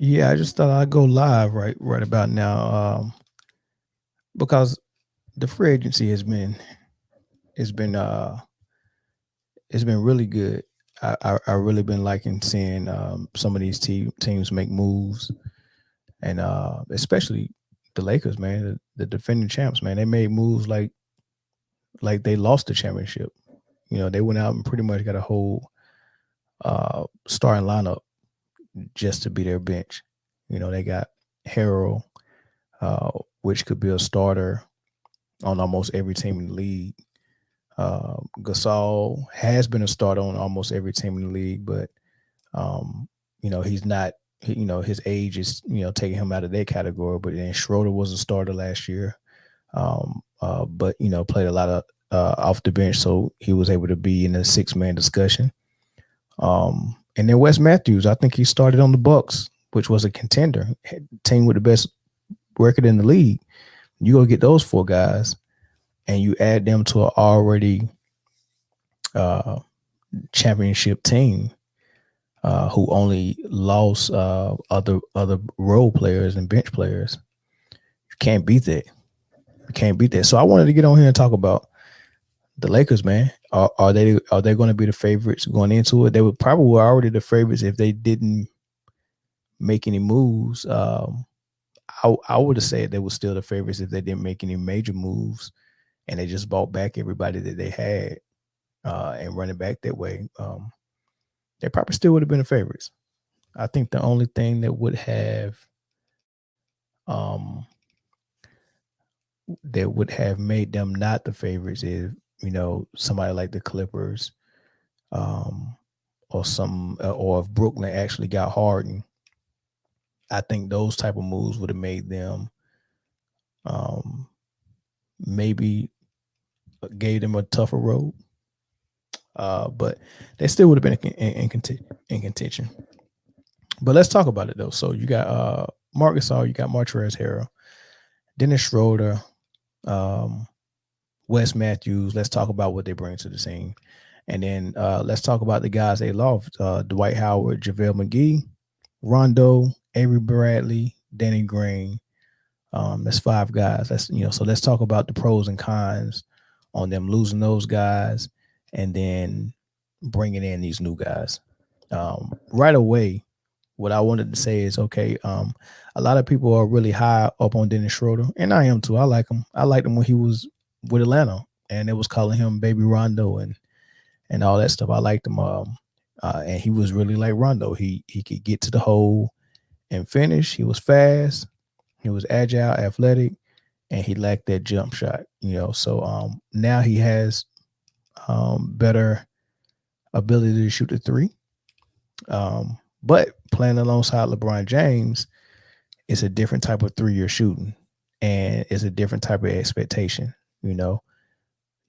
Yeah, I just thought I'd go live right about now, because the free agency has been it's been really good. I really been liking seeing some of these teams make moves, and especially the Lakers, man, the defending champs, man. They made moves like they lost the championship. You know, they went out and pretty much got a whole starting lineup just to be their bench. You know, they got Harrell, uh, which could be a starter on almost every team in the league. Gasol has been a starter on almost every team in the league, but um, you know he's not. You know his age is taking him out of that category. But then Schroeder was a starter last year, but played a lot of off the bench, so he was able to be in the 6 man discussion. And then Wes Matthews, I think he started on the Bucks, which was a contender, team with the best record in the league. You go get those 4 guys, and you add them to an already uh, championship team who only lost other role players and bench players. You can't beat that. You can't beat that. So I wanted to get on here and talk about the Lakers, man. Are they going to be the favorites going into it? They would probably were already the favorites if they didn't make any moves. I would have said they were still the favorites if they didn't make any major moves and they just bought back everybody that they had and run it back that way. They probably still would have been the favorites. I think the only thing um, that would have made them not the favorites is somebody like the Clippers, um, or or if Brooklyn actually got Harden. I think those type of moves would have made them um, maybe gave them a tougher road. But they still would have been in contention. But let's talk about it though. So you got Marc Gasol, you got Montrezl Harrell, Dennis Schroeder, um, Wes Matthews. Let's talk about what they bring to the team. And then let's talk about the guys they lost: Dwight Howard, JaVale McGee, Rondo, Avery Bradley, Danny Green. That's 5 guys. So let's talk about the pros and cons on them losing those guys and then bringing in these new guys. Right away, what I wanted to say is okay. A lot of people are really high up on Dennis Schroeder, and I am too. I like him. I liked him when he was with Atlanta, and it was calling him Baby Rondo and all that stuff. I liked him. And he was really like Rondo. He could get to the hole and finish. He was fast. He was agile, athletic, and he lacked that jump shot. So now he has better ability to shoot the three. But playing alongside LeBron James is a different type of three you're shooting, and it's a different type of expectation.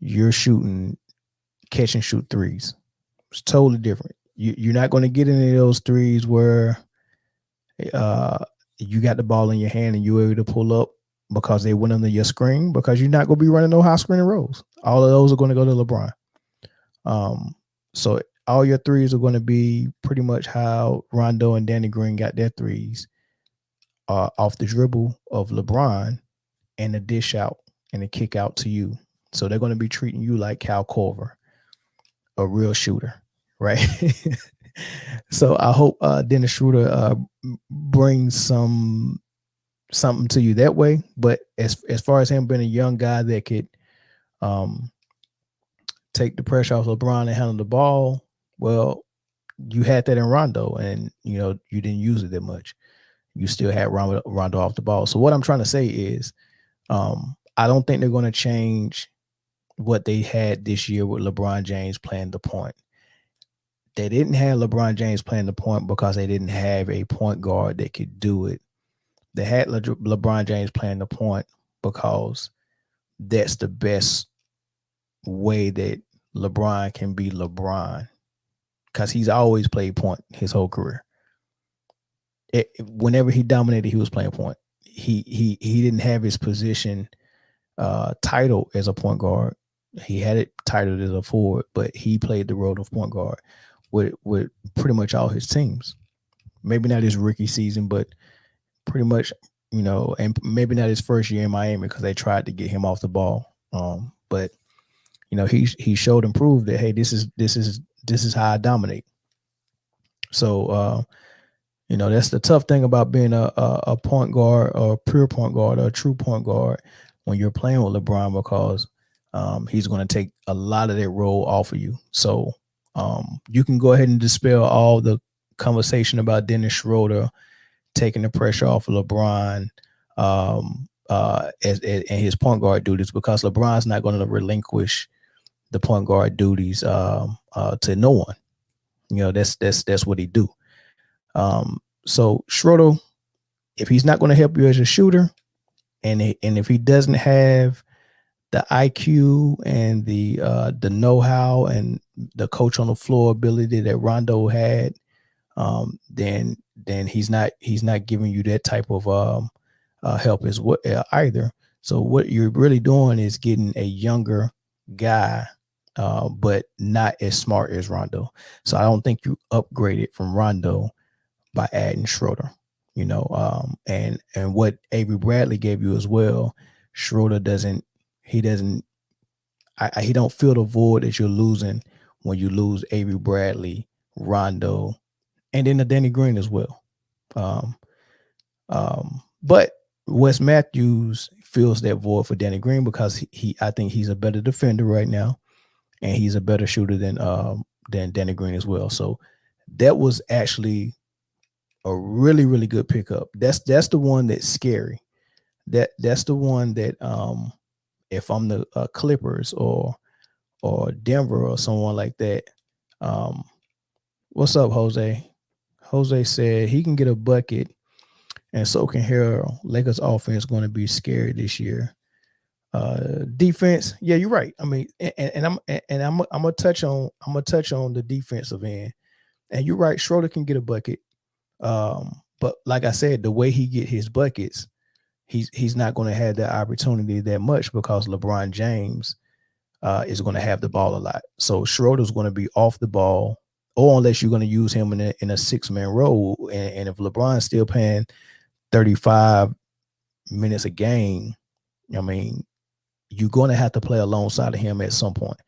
You're shooting catch and shoot threes. It's totally different. You're not going to get any of those threes where you got the ball in your hand and you're able to pull up because they went under your screen, because you're not going to be running no high screen rolls. All of those are going to go to LeBron. So all your threes are going to be pretty much how Rondo and Danny Green got their threes, off the dribble of LeBron and a dish out and a kick out to you. So they're going to be treating you like Cal Korver, a real shooter, right? So I hope Dennis Schroeder brings something to you that way. But as far as him being a young guy that could take the pressure off LeBron and handle the ball, well, you had that in Rondo, and you didn't use it that much. You still had Rondo off the ball. So what I'm trying to say is, I don't think they're going to change what they had this year with LeBron James playing the point. They didn't have LeBron James playing the point because they didn't have a point guard that could do it. They had LeBron James playing the point because that's the best way that LeBron can be LeBron, because he's always played point his whole career. Whenever he dominated, he was playing point. He didn't have his position title as a point guard. He had it titled as a forward, but he played the role of point guard with pretty much all his teams. Maybe not his rookie season, but pretty much, and maybe not his first year in Miami because they tried to get him off the ball. But he showed and proved that, hey, this is how I dominate. So that's the tough thing about being a point guard or a pure point guard or a true point guard when you're playing with LeBron, because he's going to take a lot of that role off of you. So you can go ahead and dispel all the conversation about Dennis Schroeder taking the pressure off of LeBron and his point guard duties, because LeBron's not going to relinquish the point guard duties to no one. That's what he do. So Schroeder, if he's not going to help you as a shooter, and if he doesn't have the IQ and the know-how and the coach on the floor ability that Rondo had, then he's not giving you that type of help as well either. So what you're really doing is getting a younger guy, but not as smart as Rondo. So I don't think you upgraded from Rondo by adding Schroeder, and what Avery Bradley gave you as well. Schroeder he don't feel the void that you're losing when you lose Avery Bradley, Rondo, and then the Danny Green as well. But Wes Matthews fills that void for Danny Green because I think he's a better defender right now, and he's a better shooter than Danny Green as well. So that was actually a really, really good pickup. That's the one that's scary. That's the one that if I'm the Clippers or Denver or someone like that. What's up, Jose? Jose said he can get a bucket, and so can Harold. Lakers offense going to be scary this year. Defense, yeah, you're right. I mean, and I'm gonna touch on the defensive end, and you're right. Schroeder can get a bucket. But like I said, the way he get his buckets, he's not going to have that opportunity that much because LeBron James is going to have the ball a lot. So Schroeder's going to be off the ball, or unless you're going to use him in a 6-man role. And if LeBron's still playing 35 minutes a game, I mean, you're going to have to play alongside of him at some point.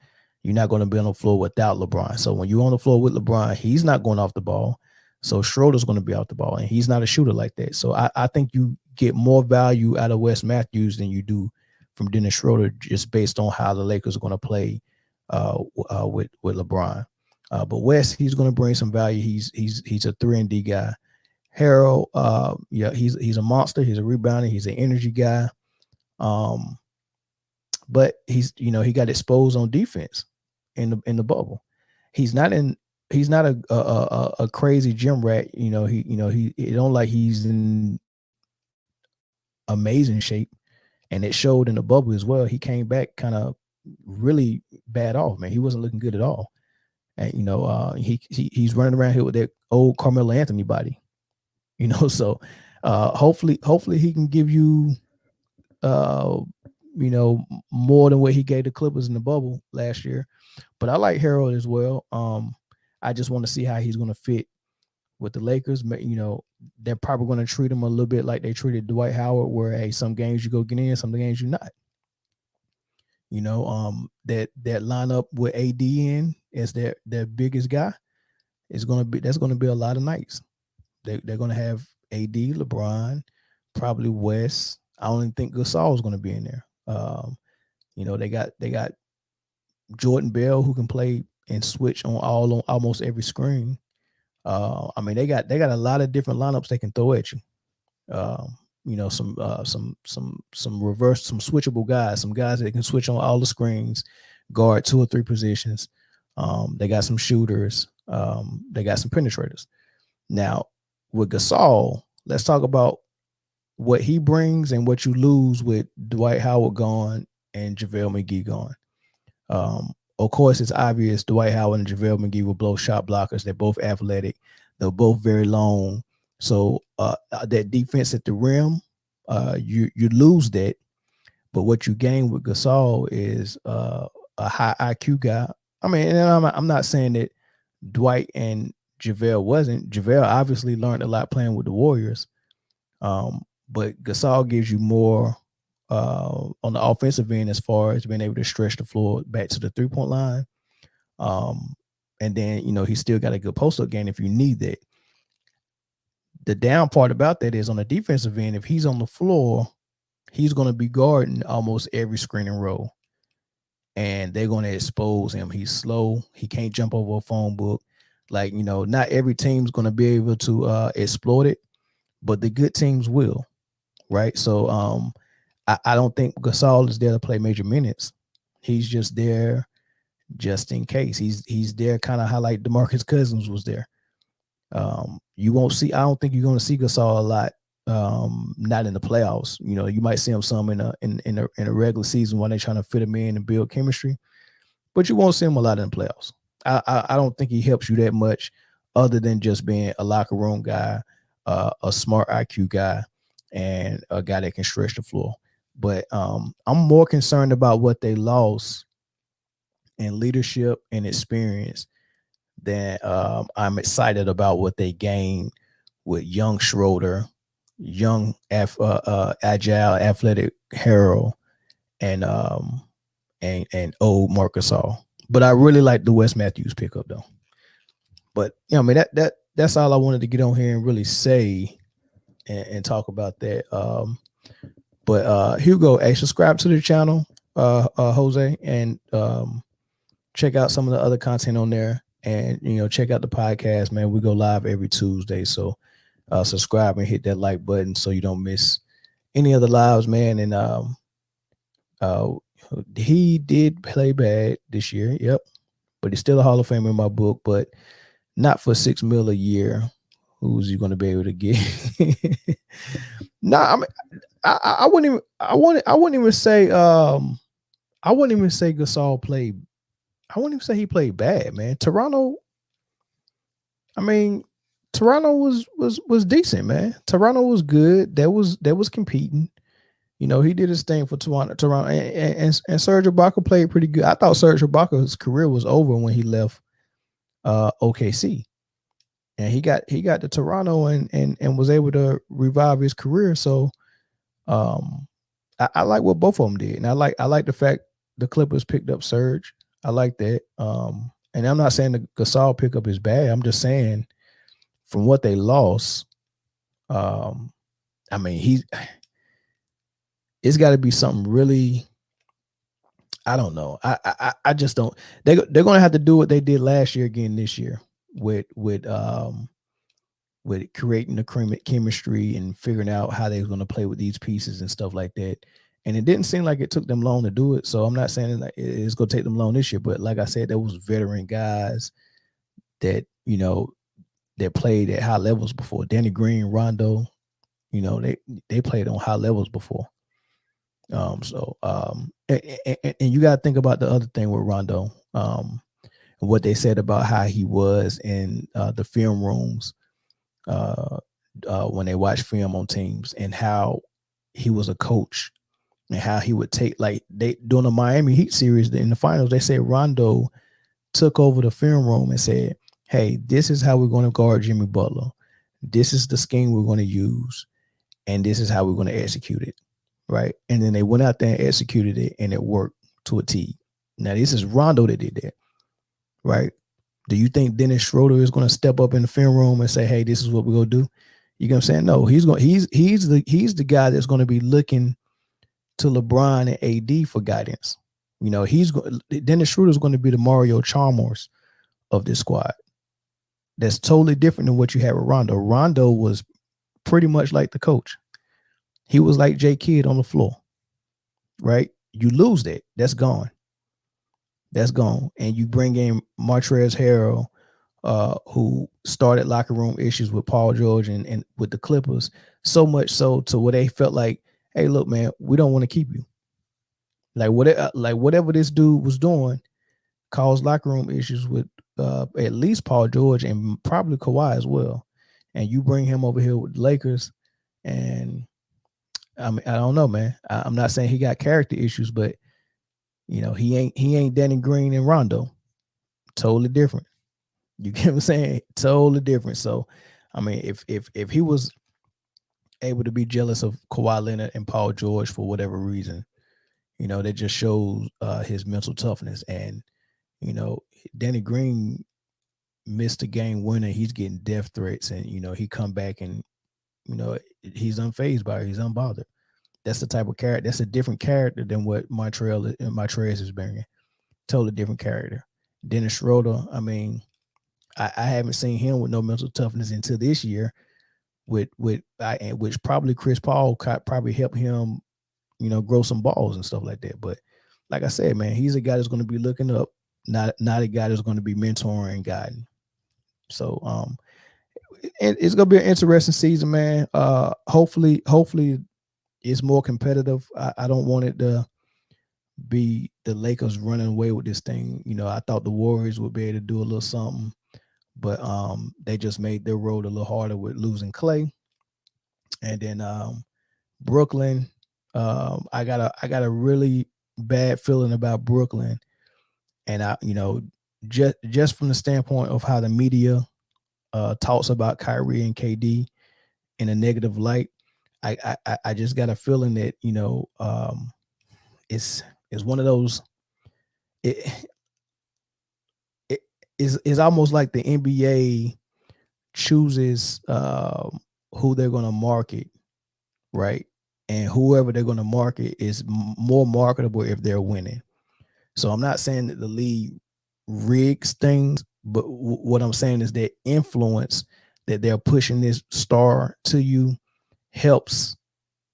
You're not going to be on the floor without LeBron. So when you're on the floor with LeBron, he's not going off the ball. So Schroeder's going to be out the ball, and he's not a shooter like that. So I think you get more value out of Wes Matthews than you do from Dennis Schroeder, just based on how the Lakers are going to play with LeBron. But Wes, he's going to bring some value. He's a 3-and-D guy. Harold, he's a monster. He's a rebounder. He's an energy guy. But he got exposed on defense in the bubble. He's not a crazy gym rat. He don't like he's in amazing shape, and it showed in the bubble as well. He came back kind of really bad off, man. He wasn't looking good at all. And he's running around here with that old Carmelo Anthony body. So hopefully he can give you more than what he gave the Clippers in the bubble last year. But I like Harold as well. I just want to see how he's going to fit with the Lakers. They're probably going to treat him a little bit like they treated Dwight Howard, where, hey, some games you go get in, some games you're not. That lineup with AD in as their biggest guy that's going to be a lot of nights. They're going to have AD, LeBron, probably West. I don't even think Gasol is going to be in there. They got Jordan Bell, who can play and switch on almost every screen. They got a lot of different lineups they can throw at you. Some reverse, some switchable guys, some guys that can switch on all the screens, guard 2 or 3 positions. They got some shooters. They got some penetrators. Now with Gasol, let's talk about what he brings and what you lose with Dwight Howard gone and JaVale McGee gone. Of course, it's obvious Dwight Howard and JaVale McGee will blow shot blockers. They're both athletic. They're both very long. So that defense at the rim, you lose that. But what you gain with Gasol is a high IQ guy. I mean, and I'm not saying that Dwight and JaVale wasn't. JaVale obviously learned a lot playing with the Warriors. But Gasol gives you more on the offensive end as far as being able to stretch the floor back to the 3-point line. And then, he's still got a good post-up game if you need that. The down part about that is on the defensive end, if he's on the floor, he's going to be guarding almost every screening role. And they're going to expose him. He's slow. He can't jump over a phone book. Like, not every team's going to be able to exploit it, but the good teams will, right? So I don't think Gasol is there to play major minutes. He's just there just in case. He's there kind of how like DeMarcus Cousins was there. You won't see. I don't think you're going to see Gasol a lot. Not in the playoffs. You might see him some in a regular season when they're trying to fit him in and build chemistry, but you won't see him a lot in the playoffs. I don't think he helps you that much, other than just being a locker room guy, a smart IQ guy, and a guy that can stretch the floor. But I'm more concerned about what they lost in leadership and experience than I'm excited about what they gained with young Schroeder, young agile athletic Harrell, and old Marc Gasol. But I really like the Wes Matthews pickup though. But I mean that's all I wanted to get on here and really say and talk about that. But Hugo, hey, subscribe to the channel, Jose, and check out some of the other content on there, and check out the podcast, man. We go live every Tuesday, so subscribe and hit that like button so you don't miss any of the lives, man. And he did play bad this year, yep, but he's still a Hall of Famer in my book, but not for $6 million a year. Who's he going to be able to get? No, I mean, I wouldn't even say Gasol played. I wouldn't even say he played bad, man. Toronto was decent, man. Toronto was good. That was competing. He did his thing for Toronto, and Serge Ibaka played pretty good. I thought Serge Ibaka's career was over when he left OKC, and he got to Toronto and was able to revive his career. So, I like what both of them did, and I like the fact the Clippers picked up Serge. I like that. And I'm not saying the Gasol pickup is bad. I'm just saying from what they lost, I mean, it's got to be something really. I don't know. I just don't. They're going to have to do what they did last year again this year with creating the chemistry and figuring out how they're going to play with these pieces and stuff like that. And it didn't seem like it took them long to do it. So I'm not saying that it's going to take them long this year, but like I said, there was veteran guys that, that played at high levels before. Danny Green, Rondo, they played on high levels before. And you got to think about the other thing with Rondo, and what they said about how he was in the film rooms when they watch film on teams, and how he was a coach, and how he would take, like, they during the Miami Heat series in the finals, they said Rondo took over the film room and said, hey, this is how we're going to guard Jimmy Butler. This is the scheme we're going to use, and this is how we're going to execute it. Right. And then they went out there and executed it, and it worked to a T. Now, this is Rondo that did that. Right. Do you think Dennis Schroeder is going to step up in the film room and say, hey, this is what we're going to do? You know what I'm saying? No, he's the guy that's going to be looking to LeBron and AD for guidance. Dennis Schroeder is going to be the Mario Chalmers of this squad. That's totally different than what you had with Rondo. Rondo was pretty much like the coach. He was like Jay Kidd on the floor, right? You lose that. That's gone. That's gone. And you bring in Montrezl Harrell, who started locker room issues with Paul George and with the Clippers, so much so to where they felt like, hey, look, man, we don't want to keep you. Like whatever this dude was doing caused locker room issues with at least Paul George and probably Kawhi as well. And you bring him over here with the Lakers, and I mean, I don't know, man. I'm not saying he got character issues, but You know, he ain't Danny Green and Rondo. Totally different. You get what I'm saying? Totally different. So, I mean, if he was able to be jealous of Kawhi Leonard and Paul George for whatever reason, you know, that just shows his mental toughness. And you know, Danny Green missed a game winner. He's getting death threats, and you know, he come back and you know he's unfazed by it. He's unbothered. That's the type of character. That's a different character than what Montrez is bringing. Totally different character. Dennis Schroeder. I mean, I haven't seen him with no mental toughness until this year. Which probably Chris Paul probably helped him, you know, grow some balls and stuff like that. But like I said, man, he's a guy that's going to be looking up, not a guy that's going to be mentoring and guiding. So it's going to be an interesting season, man. Hopefully it's more competitive. I don't want it to be the Lakers running away with this thing. You know, I thought the Warriors would be able to do a little something, but they just made their road a little harder with losing Clay. And then Brooklyn, I got a really bad feeling about Brooklyn, and I, you know, just from the standpoint of how the media talks about Kyrie and KD in a negative light, I just got a feeling that, you know, it's one of those. It is almost like the NBA chooses who they're going to market, right? And whoever they're going to market is more marketable if they're winning. So I'm not saying that the league rigs things, but what I'm saying is that influence that they're pushing this star to you helps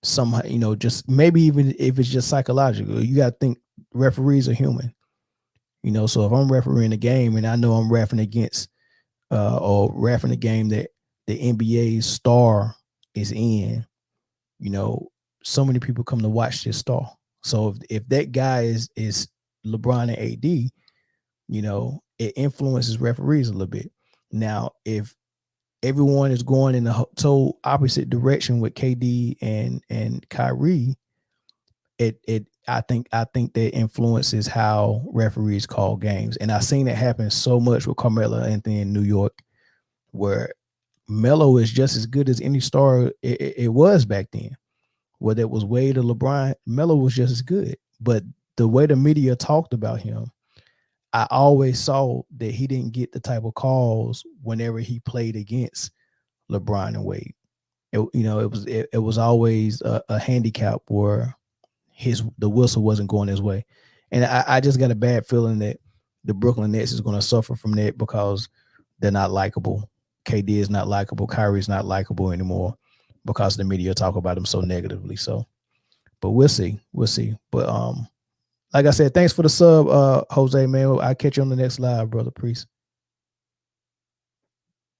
somehow, you know, just maybe even if it's just psychological. You got to think referees are human, you know. So if I'm refereeing a game and I know I'm refereeing against or refereeing a game that the NBA star is in, you know, so many people come to watch this star. So if that guy is LeBron and AD, you know, it influences referees a little bit. Now, if everyone is going in the total opposite direction with KD and Kyrie, I think that influences how referees call games. And I've seen it happen so much with Carmelo Anthony in New York, where Melo is just as good as any star it was back then. Whether it was Wade or LeBron, Melo was just as good. But the way the media talked about him, I always saw that he didn't get the type of calls whenever he played against LeBron and Wade. It was always a handicap where the whistle wasn't going his way. And I just got a bad feeling that the Brooklyn Nets is going to suffer from that because they're not likable. KD is not likable. Kyrie is not likable anymore because the media talk about him so negatively. So, but we'll see. But like I said, thanks for the sub, Jose, man. I'll catch you on the next live, brother. Priest.